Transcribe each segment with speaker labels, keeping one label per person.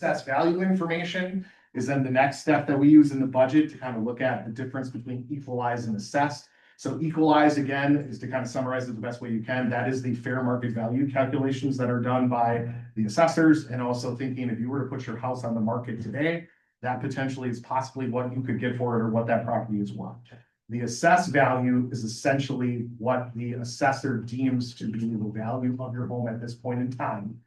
Speaker 1: Assessed value information is then the next step that we use in the budget to kind of look at the difference between equalized and assessed. So equalized, again, is to kind of summarize it the best way you can. That is the fair market value calculations that are done by the assessors, and also thinking if you were to put your house on the market today, that potentially is possibly what you could get for it or what that property is worth. The assessed value is essentially what the assessor deems to be the value of your home at this point in time.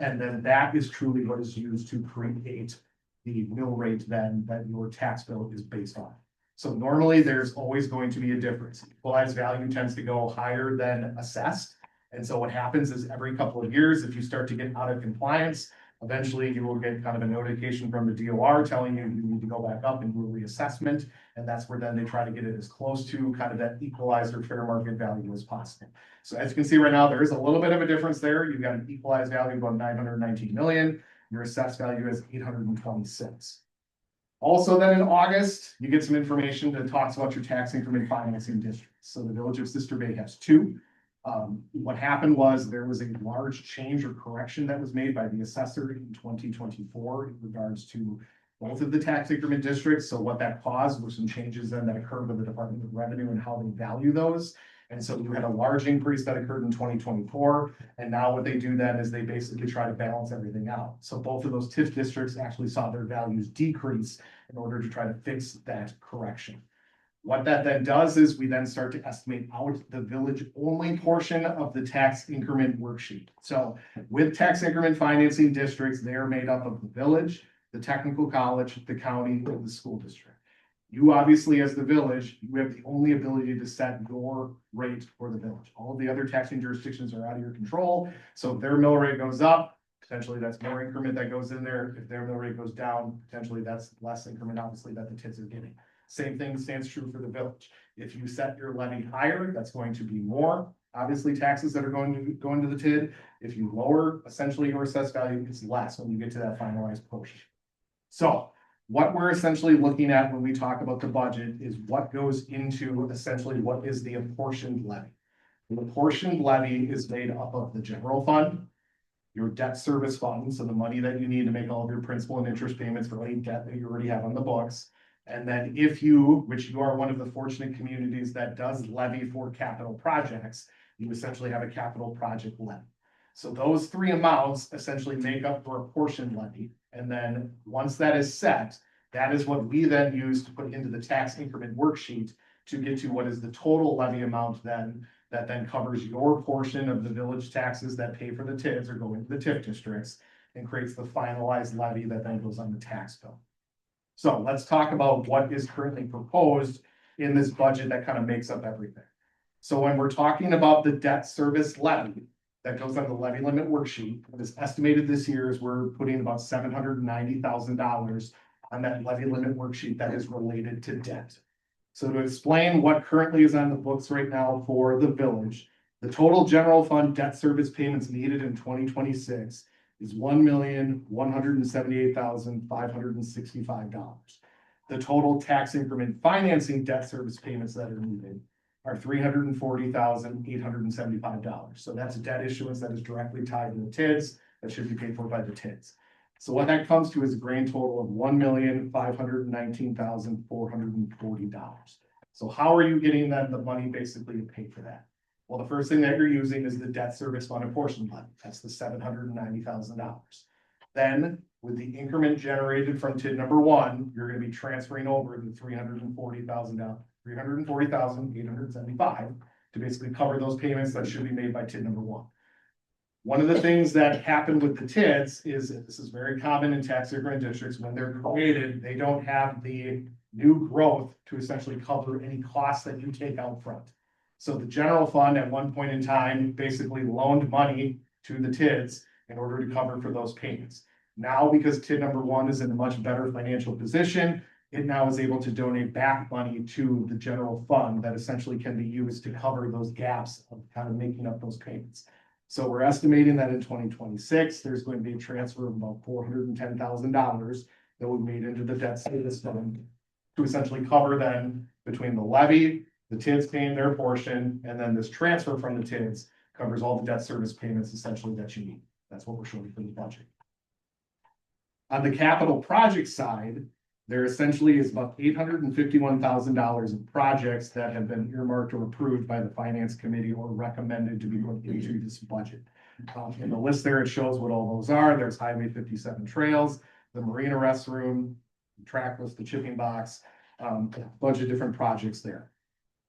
Speaker 1: And then that is truly what is used to create the mill rate then that your tax bill is based on. So normally there's always going to be a difference. Equalized value tends to go higher than assessed. And so what happens is every couple of years, if you start to get out of compliance, eventually you will get kind of a notification from the DOR telling you need to go back up and do a reassessment. And that's where then they try to get it as close to kind of that equalized or fair market value as possible. So as you can see right now, there is a little bit of a difference there. You've got an equalized value of about 919 million. Your assessed value is 826. Also then in August, you get some information that talks about your tax increment financing districts. So the Village of Sister Bay has two. What happened was there was a large change or correction that was made by the assessor in 2024 in regards to both of the tax increment districts. So what that caused were some changes then that occurred with the Department of Revenue and how they value those. And so you had a large increase that occurred in 2024. And now what they do then is they basically try to balance everything out. So both of those TIF districts actually saw their values decrease in order to try to fix that correction. What that then does is we then start to estimate out the village only portion of the tax increment worksheet. So with tax increment financing districts, they are made up of the village, the technical college, the county, and the school district. You obviously, as the village, you have the only ability to set your rate for the village. All of the other taxing jurisdictions are out of your control. So if their mill rate goes up, potentially that's more increment that goes in there. If their mill rate goes down, potentially that's less increment, obviously, that the TIDs are getting. Same thing stands true for the village. If you set your levy higher, that's going to be more, obviously, taxes that are going to go into the TID. If you lower essentially your assessed value, it's less when you get to that finalized portion. So what we're essentially looking at when we talk about the budget is what goes into essentially what is the apportioned levy. The apportioned levy is made up of the general fund, your debt service fund, so the money that you need to make all of your principal and interest payments for any debt that you already have on the books. And then if you, which you are one of the fortunate communities that does levy for capital projects, you essentially have a capital project levy. So those three amounts essentially make up your apportioned levy. And then once that is set, that is what we then use to put into the tax increment worksheet to get to what is the total levy amount then that then covers your portion of the village taxes that pay for the TIDs or go into the TIF districts and creates the finalized levy that then goes on the tax bill. So let's talk about what is currently proposed in this budget that kind of makes up everything. So when we're talking about the debt service levy that goes on the levy limit worksheet, what is estimated this year is we're putting about $790,000 on that levy limit worksheet that is related to debt. So to explain what currently is on the books right now for the village, the total general fund debt service payments needed in 2026 is $1,178,565. The total tax increment financing debt service payments that are needed are $340,875. So that's a debt issuance that is directly tied to the TIDs that should be paid for by the TIDs. So what that comes to is a grand total of $1,519,440. So how are you getting then the money basically to pay for that? Well, the first thing that you're using is the debt service fund apportionment levy. That's the $790,000. Then with the increment generated from TID number one, you're going to be transferring over the $340,875 to basically cover those payments that should be made by TID number one. One of the things that happened with the TIDs is, this is very common in tax increment districts, when they're created, they don't have the new growth to essentially cover any costs that you take out front. So the general fund at one point in time basically loaned money to the TIDs in order to cover for those payments. Now, because TID number one is in a much better financial position, it now is able to donate back money to the general fund that essentially can be used to cover those gaps of kind of making up those payments. So we're estimating that in 2026, there's going to be a transfer of about $410,000 that will be made into the debt service fund to essentially cover then between the levy, the TIDs paying their portion, and then this transfer from the TIDs covers all the debt service payments essentially that you need. That's what we're showing for the budget. On the capital project side, there essentially is about $851,000 of projects that have been earmarked or approved by the finance committee or recommended to be put into this budget. In the list there, it shows what all those are. There's Highway 57 trails, the marina restroom, trackless, the chipping box, a bunch of different projects there.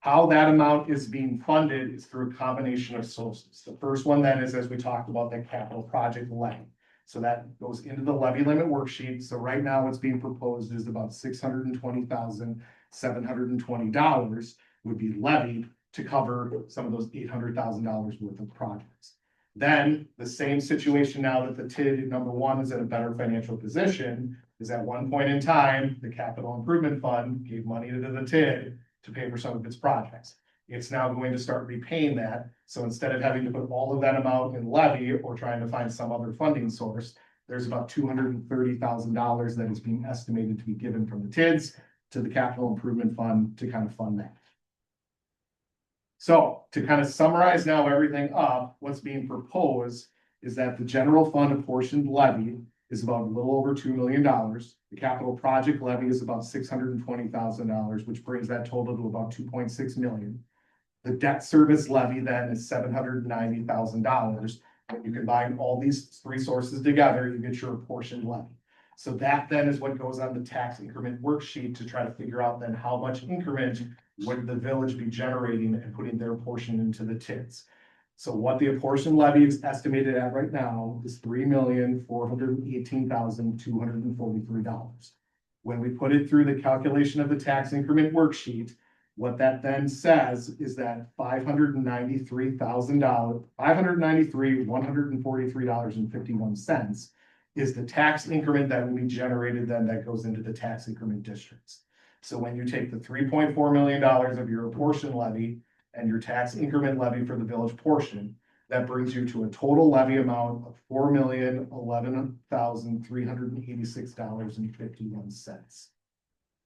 Speaker 1: How that amount is being funded is through a combination of sources. The first one then is, as we talked about, that capital project levy. So that goes into the levy limit worksheet. So right now what's being proposed is about $620,720 would be levied to cover some of those $800,000 worth of projects. Then the same situation now that the TID number one is in a better financial position is at one point in time, the capital improvement fund gave money to the TID to pay for some of its projects. It's now going to start repaying that. So instead of having to put all of that amount in levy or trying to find some other funding source, there's about $230,000 that is being estimated to be given from the TIDs to the capital improvement fund to kind of fund that. So to kind of summarize now everything up, what's being proposed is that the general fund apportioned levy is about a little over $2 million. The capital project levy is about $620,000, which brings that total to about $2.6 million. The debt service levy then is $790,000. When you combine all these three sources together, you get your apportioned levy. So that then is what goes on the tax increment worksheet to try to figure out then how much increment would the village be generating and putting their portion into the TIDs. So what the apportioned levy is estimated at right now is $3,418,243. When we put it through the calculation of the tax increment worksheet, what that then says is that $593,143.51 is the tax increment that will be generated then that goes into the tax increment districts. So when you take the $3.4 million of your apportioned levy and your tax increment levy for the village portion, that brings you to a total levy amount of $4,011,386.51.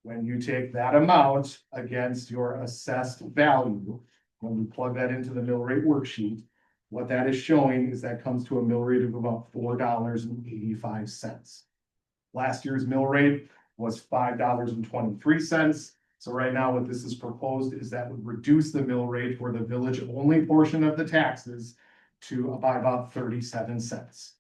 Speaker 1: When you take that amount against your assessed value, when we plug that into the mill rate worksheet, what that is showing is that comes to a mill rate of about $4.85. Last year's mill rate was $5.23. So right now what this is proposed is that would reduce the mill rate for the village only portion of the taxes to by about 37 cents.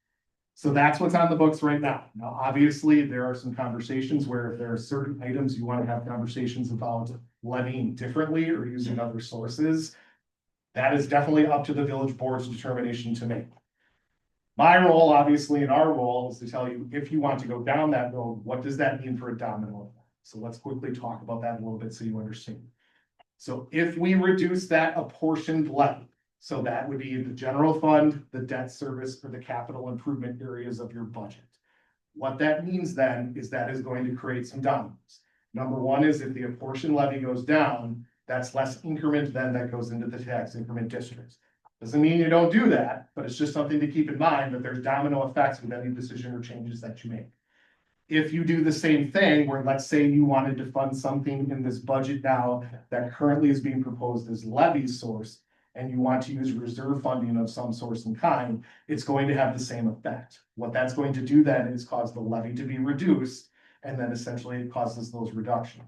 Speaker 1: So that's what's on the books right now. Now, obviously, there are some conversations where if there are certain items you want to have conversations about levying differently or using other sources, that is definitely up to the village board's determination to make. My role, obviously, and our role is to tell you if you want to go down that road, what does that mean for a domino effect? So let's quickly talk about that a little bit so you understand. So if we reduce that apportioned levy, so that would be the general fund, the debt service, or the capital improvement areas of your budget. What that means then is that is going to create some dominoes. Number one is if the apportioned levy goes down, that's less increment then that goes into the tax increment districts. Doesn't mean you don't do that, but it's just something to keep in mind that there's domino effects with any decision or changes that you make. If you do the same thing where let's say you wanted to fund something in this budget now that currently is being proposed as levy source, and you want to use reserve funding of some source and kind, it's going to have the same effect. What that's going to do then is cause the levy to be reduced, and then essentially it causes those reductions.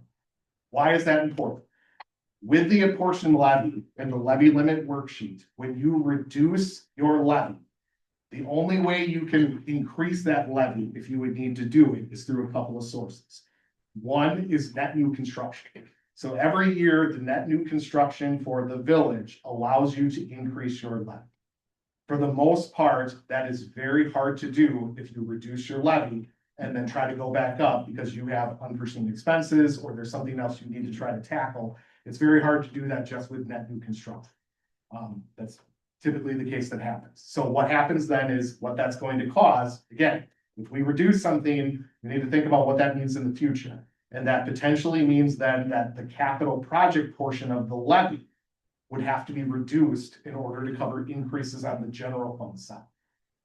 Speaker 1: Why is that important? With the apportioned levy and the levy limit worksheet, when you reduce your levy, the only way you can increase that levy, if you would need to do it, is through a couple of sources. One is net new construction. So every year, the net new construction for the village allows you to increase your levy. For the most part, that is very hard to do if you reduce your levy and then try to go back up because you have unforeseen expenses or there's something else you need to try to tackle. It's very hard to do that just with net new construction. That's typically the case that happens. So what happens then is what that's going to cause, again, if we reduce something, we need to think about what that means in the future. And that potentially means then that the capital project portion of the levy would have to be reduced in order to cover increases on the general fund side.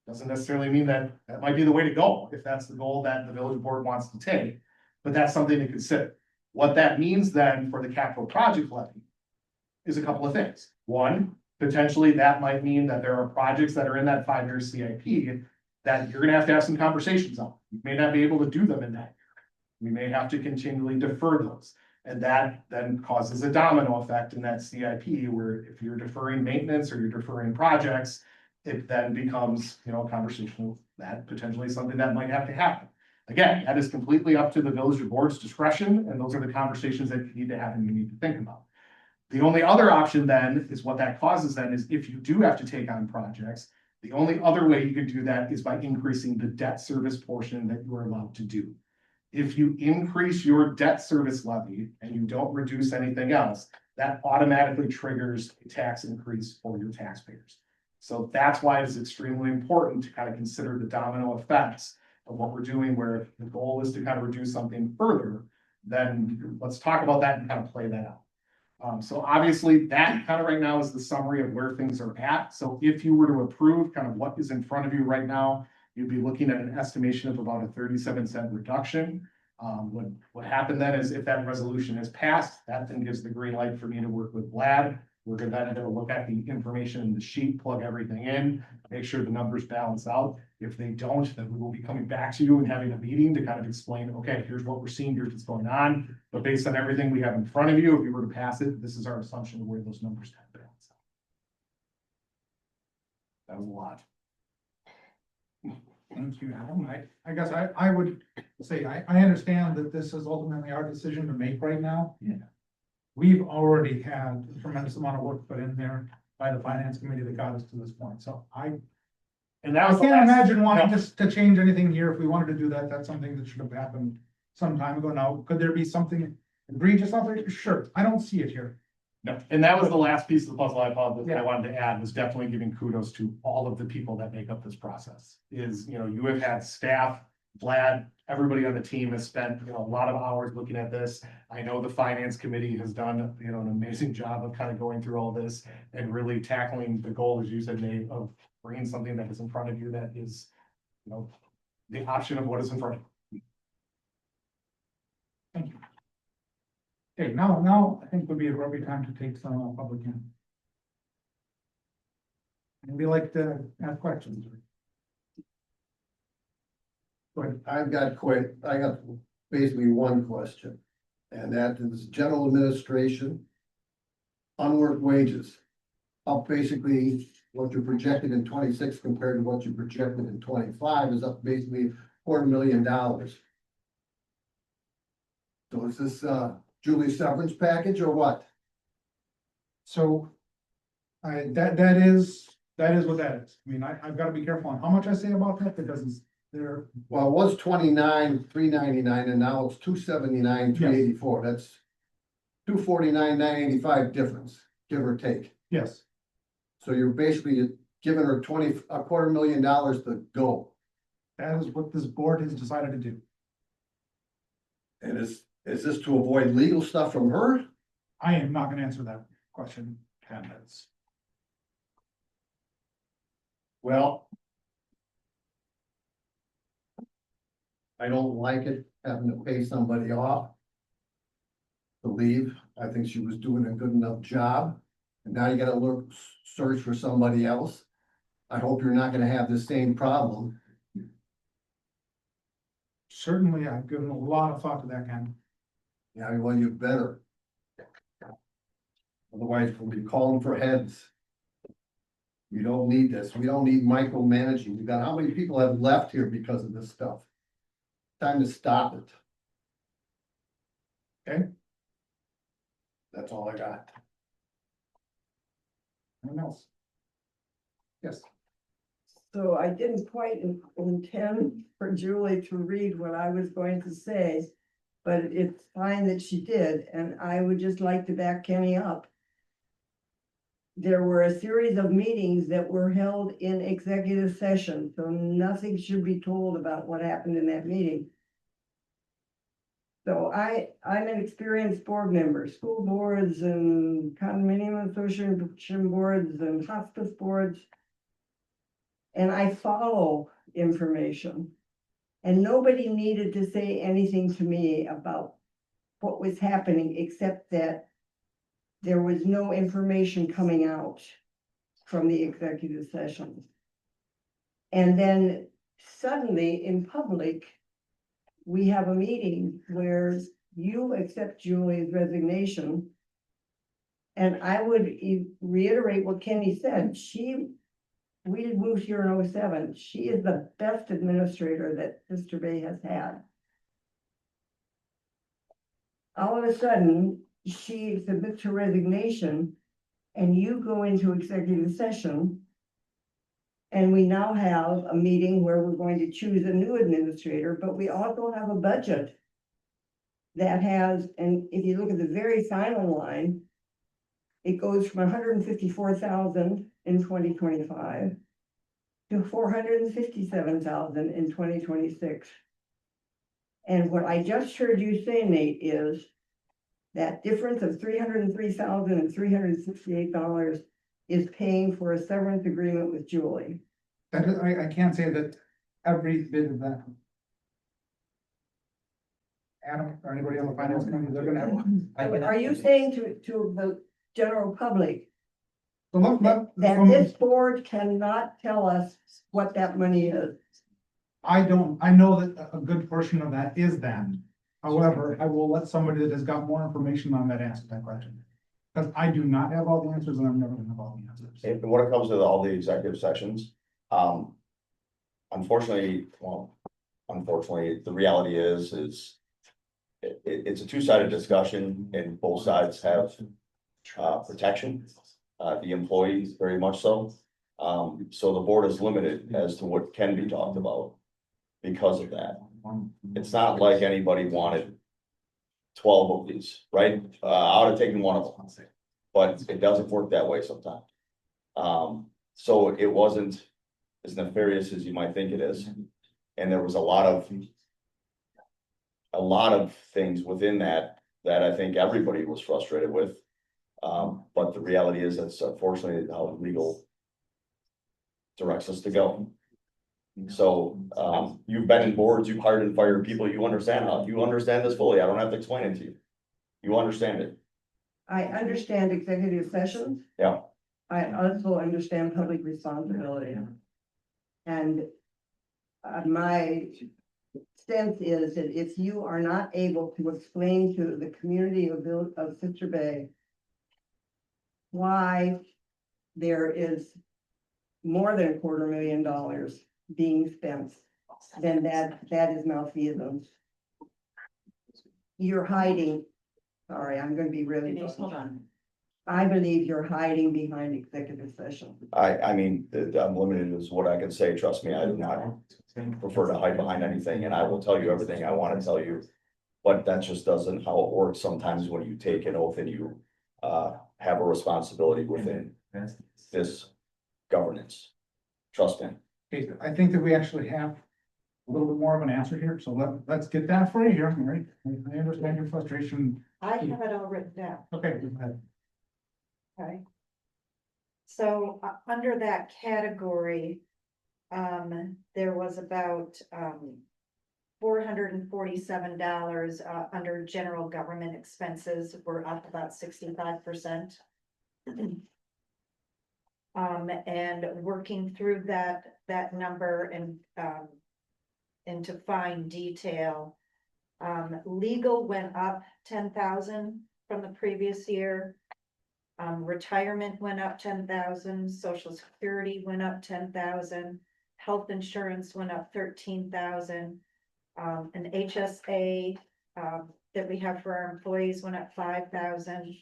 Speaker 1: Doesn't necessarily mean that that might be the way to go if that's the goal that the village board wants to take, but that's something to consider. What that means then for the capital project levy is a couple of things. One, potentially that might mean that there are projects that are in that 5-year CIP that you're gonna have to have some conversations on. You may not be able to do them in that year. We may have to continually defer those. And that then causes a domino effect in that CIP, where if you're deferring maintenance or you're deferring projects, it then becomes, you know, a conversation of that potentially something that might have to happen. Again, that is completely up to the village board's discretion, and those are the conversations that you need to have and you need to think about. The only other option then is what that causes then is if you do have to take on projects, the only other way you could do that is by increasing the debt service portion that you are allowed to do. If you increase your debt service levy and you don't reduce anything else, that automatically triggers a tax increase for your taxpayers. So that's why it's extremely important to kind of consider the domino effects of what we're doing, where if the goal is to kind of reduce something further, then let's talk about that and kind of play that out. So obviously that kind of right now is the summary of where things are at. So if you were to approve kind of what is in front of you right now, you'd be looking at an estimation of about a 37-cent reduction. What happened then is if that resolution is passed, that then gives the green light for me to work with Vlad. We're gonna then look at the information in the sheet, plug everything in, make sure the numbers balance out. If they don't, then we will be coming back to you and having a meeting to kind of explain, okay, here's what we're seeing, here's what's going on. But based on everything we have in front of you, if we were to pass it, this is our assumption of where those numbers kind of balance out. That was a lot.
Speaker 2: Thank you, Adam. I guess I would say, I understand that this is ultimately our decision to make right now.
Speaker 1: Yeah.
Speaker 2: We've already had a tremendous amount of work put in there by the finance committee that got us to this point, so
Speaker 1: And that was the
Speaker 2: can't
Speaker 1: last-
Speaker 2: imagine wanting to change anything here. If we wanted to do that, that's something that should have happened some time ago. Now, could there be something egregious out there? Sure, I don't see it here.
Speaker 1: No, and that was the last piece of the puzzle I apologize that I
Speaker 2: Yeah.
Speaker 1: wanted to add was definitely giving kudos to all of the people that make up this process. Is, you know, you have had staff, Vlad, everybody on the team has spent, you know, a lot of hours looking at this. I know the finance committee has done, you know, an amazing job of kind of going through all this and really tackling the goal, as you said, Nate, of bringing something that is in front of you that is, you know, the option of what is in front of you.
Speaker 2: Thank you. Okay, now I think would be a appropriate time to take some public in. And we like to ask questions. Go ahead.
Speaker 3: I got basically one question, and that is general administration. Unworked wages, up basically what you projected in 26 compared to what you projected in 25 is up basically $250,000. So is this Julie's severance package or what?
Speaker 2: So. That is what that is. I mean, I've got to be careful on how much I say about that because there,
Speaker 3: Well, it was 29,399 and now it's 279,384. That's 249,985 difference, give or take.
Speaker 2: yes,
Speaker 3: So you're basically giving her $250,000 to go.
Speaker 2: that is what this board has decided to do.
Speaker 3: And is this to avoid legal stuff from her?
Speaker 2: I am not gonna answer that question, Ken, that's.
Speaker 3: Well. I don't like it, having to pay somebody off. To leave, I think she was doing a good enough job, and now you gotta look, search for somebody else. I hope you're not gonna have the same problem.
Speaker 2: Certainly, I've given a lot of thought to that, Ken.
Speaker 3: Yeah, well, you better. Otherwise, we'll be calling for heads. We don't need this. We don't need micromanaging. We got, how many people have left here because of this stuff? Time to stop it.
Speaker 2: Okay.
Speaker 3: That's all I got.
Speaker 2: Anyone else? Yes,
Speaker 4: So I didn't quite intend for Julie to read what I was going to say, but it's fine that she did, and I would just like to back Kenny up. There were a series of meetings that were held in executive session, so nothing should be told about what happened in that meeting. So I'm an experienced board member, school boards and condominium association boards and hospice boards. And I follow information. And nobody needed to say anything to me about what was happening, except that there was no information coming out from the executive session. And then suddenly in public, we have a meeting where you accept Julie's resignation. And I would reiterate what Kenny said, we moved here in '07. She is the best administrator that Sister Bay has had. All of a sudden, she submits her resignation and you go into executive session. And we now have a meeting where we're going to choose a new administrator, but we also have a budget that has, and if you look at the very final line, it goes from 154,000 in 2025 to 457,000 in 2026. And what I just heard you say, Nate, is that difference of $303,000 and $368 is paying for a severance agreement with Julie.
Speaker 2: That is, I can't say that every bit of that. Adam, or anybody on the finance committee, they're gonna have.
Speaker 4: Are you saying to the general public
Speaker 2: So look,
Speaker 4: that this board cannot tell us what that money is?
Speaker 2: I know that a good portion of that is that. However, I will let somebody that has got more information on that answer that question. Because I do not have all the answers and I'm never gonna have all the answers.
Speaker 5: And when it comes to all the executive sessions, unfortunately, the reality is it's a two-sided discussion and both sides have protection, the employees very much so. So the board is limited as to what can be talked about because of that. It's not like anybody wanted 12 of these, right? I would have taken one of them, but it doesn't work that way sometimes. So it wasn't as nefarious as you might think it is. And there was a lot of things within that I think everybody was frustrated with. But the reality is that's unfortunately how legal directs us to go. So, you've been in boards, you've hired and fired people, you understand this fully. I don't have to explain it to you. You understand it.
Speaker 4: I understand executive sessions.
Speaker 5: Yeah.
Speaker 4: I also understand public responsibility. And my sense is that if you are not able to explain to the community of Sister Bay why there is more than $250,000 being spent, then that is malfeasance. You're hiding, sorry, I'm gonna be really.
Speaker 6: Hold on.
Speaker 4: I believe you're hiding behind executive session.
Speaker 5: I mean, I'm limited is what I can say. Trust me, I do not prefer to hide behind anything and I will tell you everything I want to tell you. But that just doesn't how it works sometimes when you take an oath and you have a responsibility within this governance. Trust me.
Speaker 2: Okay, I think that we actually have a little bit more of an answer here, so let's get that for you here, Mary. I understand your frustration.
Speaker 6: I have it all written down,
Speaker 2: Okay, go ahead.
Speaker 6: okay? So, under that category, there was about, $447, under general government expenses, we're up about 65%. And working through that number and, into fine detail. Legal went up 10,000 from the previous year. Retirement went up 10,000, Social Security went up 10,000, health insurance went up 13,000. An HSA, that we have for our employees went up 5,000.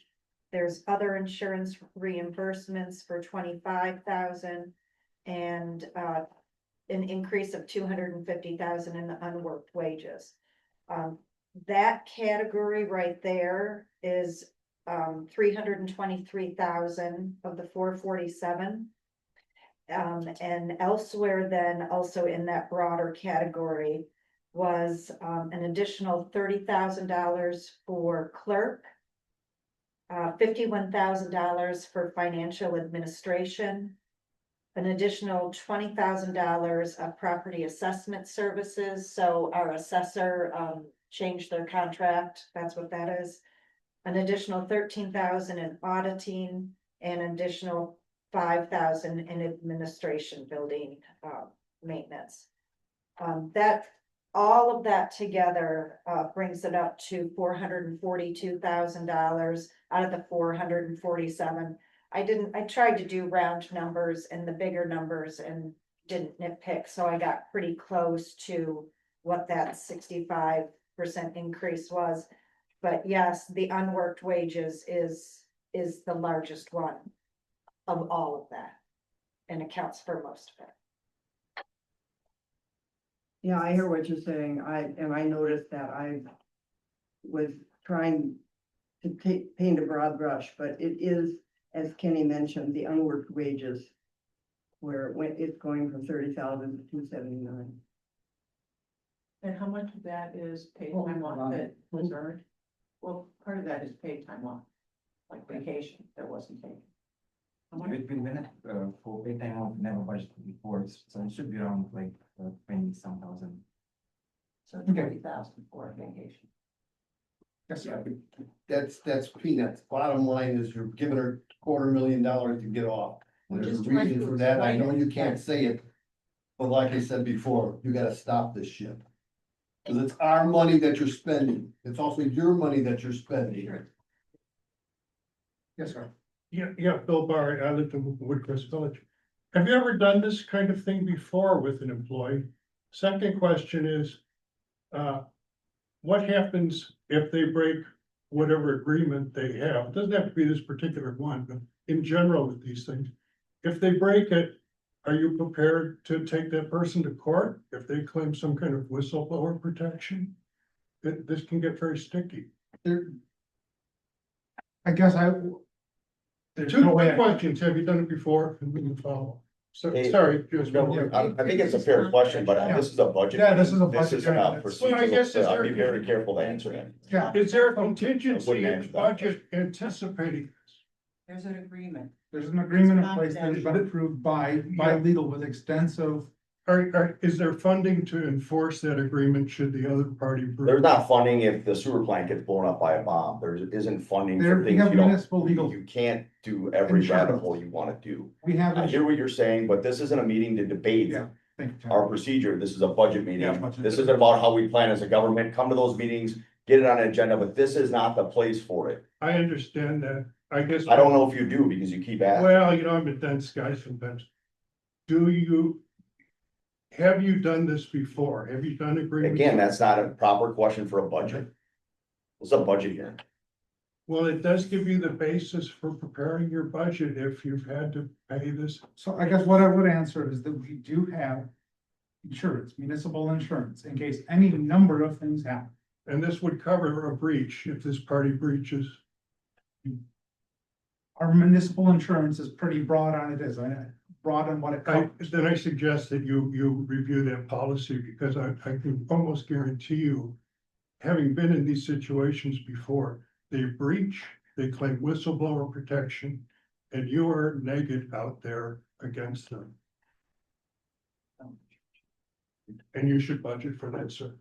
Speaker 6: There's other insurance reimbursements for 25,000 and, an increase of 250,000 in the unworked wages. That category right there is 323,000 of the 447. And elsewhere then also in that broader category was an additional $30,000 for clerk, $51,000 for financial administration, an additional $20,000 of property assessment services. So our assessor changed their contract. That's what that is. An additional 13,000 in auditing and an additional 5,000 in administration building maintenance. That, all of that together, brings it up to $442,000 out of the 447. I tried to do round numbers and the bigger numbers and didn't nitpick, so I got pretty close to what that 65% increase was. But yes, the unworked wages is the largest one of all of that, and accounts for most of it.
Speaker 4: Yeah, I hear what you're saying. I noticed that I was trying to paint a broad brush, but it is, as Kenny mentioned, the unworked wages. Where it's going from 30,000 to 279.
Speaker 7: And how much of that is paid time off that was earned? Well, part of that is paid time off, like vacation that wasn't taken. How much?
Speaker 8: Between minute, for pay time off, never budgeted before, so it should be around like 20-some thousand.
Speaker 7: So
Speaker 2: Okay.
Speaker 7: 20,000 for vacation.
Speaker 2: Yes, sir.
Speaker 3: That's peanuts. Bottom line is you're giving her $250,000 to get off.
Speaker 7: Which
Speaker 3: There's
Speaker 7: is
Speaker 3: a
Speaker 7: trying
Speaker 3: reason
Speaker 7: to
Speaker 3: for that. I know
Speaker 7: explain
Speaker 3: you
Speaker 7: it.
Speaker 3: can't say it. But like I said before, you gotta stop this shit. Cause it's our money that you're spending. It's also your money that you're spending.
Speaker 2: Yes, sir.
Speaker 9: Yeah, Bill Barr, I lived in Woodcrest Village. Have you ever done this kind of thing before with an employee? Second question is, what happens if they break whatever agreement they have? It doesn't have to be this particular one, but in general with these things. If they break it, are you prepared to take that person to court if they claim some kind of whistleblower protection? This can get very sticky.
Speaker 2: There. I guess there's
Speaker 9: Two
Speaker 2: no way.
Speaker 9: quick questions. Have you done it before? And we can follow. So,
Speaker 5: Hey,
Speaker 9: sorry. just
Speaker 5: No,
Speaker 9: one.
Speaker 5: I think it's a fair question, but this is a budget.
Speaker 2: Yeah, this is a
Speaker 5: This
Speaker 2: budget
Speaker 5: isn't
Speaker 2: hearing.
Speaker 5: a
Speaker 9: Well, I guess
Speaker 5: procedural,
Speaker 9: it's
Speaker 5: I'd be
Speaker 9: our-
Speaker 5: very careful to answer that.
Speaker 2: Yeah,
Speaker 9: Is there a
Speaker 5: I
Speaker 9: contingency
Speaker 5: wouldn't
Speaker 9: in the
Speaker 5: answer that
Speaker 9: budget anticipating this?
Speaker 7: There's an agreement.
Speaker 2: there's an agreement in place that has been approved by legal with extensive.
Speaker 9: Is there funding to enforce that agreement should the other party break?
Speaker 5: There's not funding if the sewer plant gets blown up by a bomb. There isn't funding
Speaker 2: There,
Speaker 5: for
Speaker 2: we
Speaker 5: things
Speaker 2: have
Speaker 5: you don't,
Speaker 2: municipal legal,
Speaker 5: you can't do every rabbit
Speaker 2: Insurance.
Speaker 5: hole you wanna do.
Speaker 2: we have.
Speaker 5: I hear what you're saying, but this isn't a meeting to debate
Speaker 2: Yeah. Thank you, Tom.
Speaker 5: our procedure. This is a budget
Speaker 2: Yeah,
Speaker 5: meeting.
Speaker 2: budget.
Speaker 5: This isn't about how we plan as a government. Come to those meetings, get it on an agenda, but this is not the place for it.
Speaker 9: I understand that. I guess.
Speaker 5: I don't know if you do because you keep asking.
Speaker 9: Well, I'm a dense guy sometimes. Have you done this before? Have you done agreements?
Speaker 5: Again, that's not a proper question for a budget. It's a budget hearing.
Speaker 9: Well, it does give you the basis for preparing your budget if you've had to pay this.
Speaker 2: So I guess what I would answer is that we do have insurance, municipal insurance, in case any number of things happen.
Speaker 9: And this would cover a breach if this party breaches.
Speaker 2: Our municipal insurance is pretty broad on it, broad on what it
Speaker 9: I,
Speaker 2: covers.
Speaker 9: then I suggest that you review that policy because I can almost guarantee you, having been in these situations before, they breach, they claim whistleblower protection, and you are naked out there against them. And you should budget for that, sir.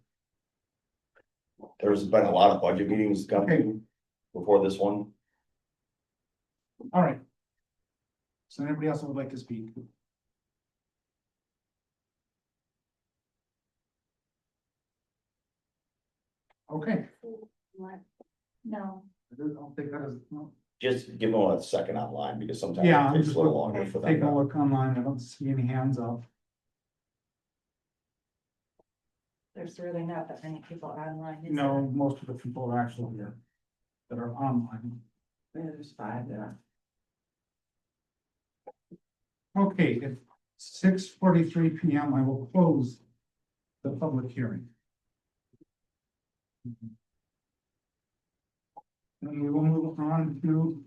Speaker 5: There's been a lot of budget meetings coming before this one.
Speaker 2: All right. So anybody else that would like to speak? Okay.
Speaker 6: No.
Speaker 2: I'll take that as, no.
Speaker 5: Just give them a second online because sometimes
Speaker 2: Yeah,
Speaker 5: it
Speaker 2: I'm
Speaker 5: takes
Speaker 2: just
Speaker 5: a little longer for
Speaker 2: taking a
Speaker 5: them.
Speaker 2: look online. I don't see any hands up.
Speaker 6: There's really not that many people online. is
Speaker 2: No, most of the people are actually here that are online.
Speaker 7: There's 5 there.
Speaker 2: Okay, at 6:43 PM, I will close the public hearing. And we will move on to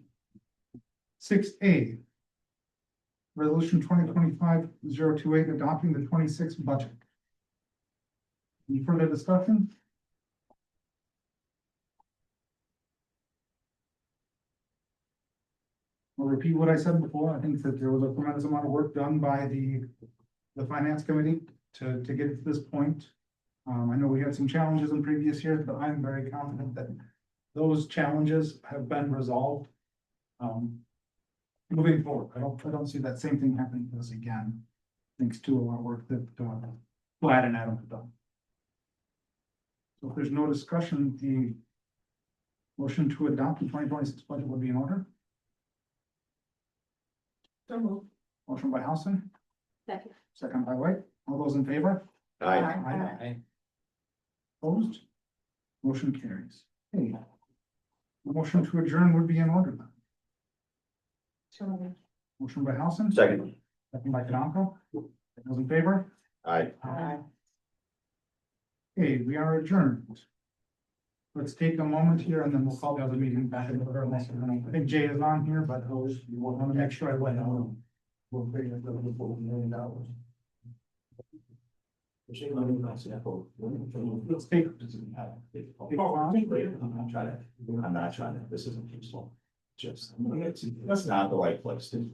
Speaker 2: 6A. Resolution 2025-028, adopting the 26 budget. Any further discussion? I'll repeat what I said before. I think that there was a tremendous amount of work done by the finance committee to get it to this point. I know we had some challenges in previous years, but I'm very confident that those challenges have been resolved. Moving forward, I don't see that same thing happening to us again, thanks to a lot of work that We'll add an item to them. So if there's no discussion, the motion to adopt the 2026 budget would be in order.
Speaker 7: So moved.
Speaker 2: Motion by Housing,
Speaker 6: Second.
Speaker 2: second by White. All those in favor?
Speaker 5: Aye.
Speaker 2: Aye. Opposed? Motion carries. Hey. Motion to adjourn would be in order then.
Speaker 7: So moved.
Speaker 2: Motion by Housing.
Speaker 5: Second.
Speaker 2: Second by Kadanko. Those in favor?
Speaker 5: Aye.
Speaker 2: Okay, we are adjourned. Let's take a moment here and then we'll call the other meeting back in order. I think Jay is on here, but I want to make sure I let him know.
Speaker 3: We'll pay $1,000,000.
Speaker 2: Let's take.
Speaker 5: I'm not trying to, this isn't useful. Just, that's not the right place to.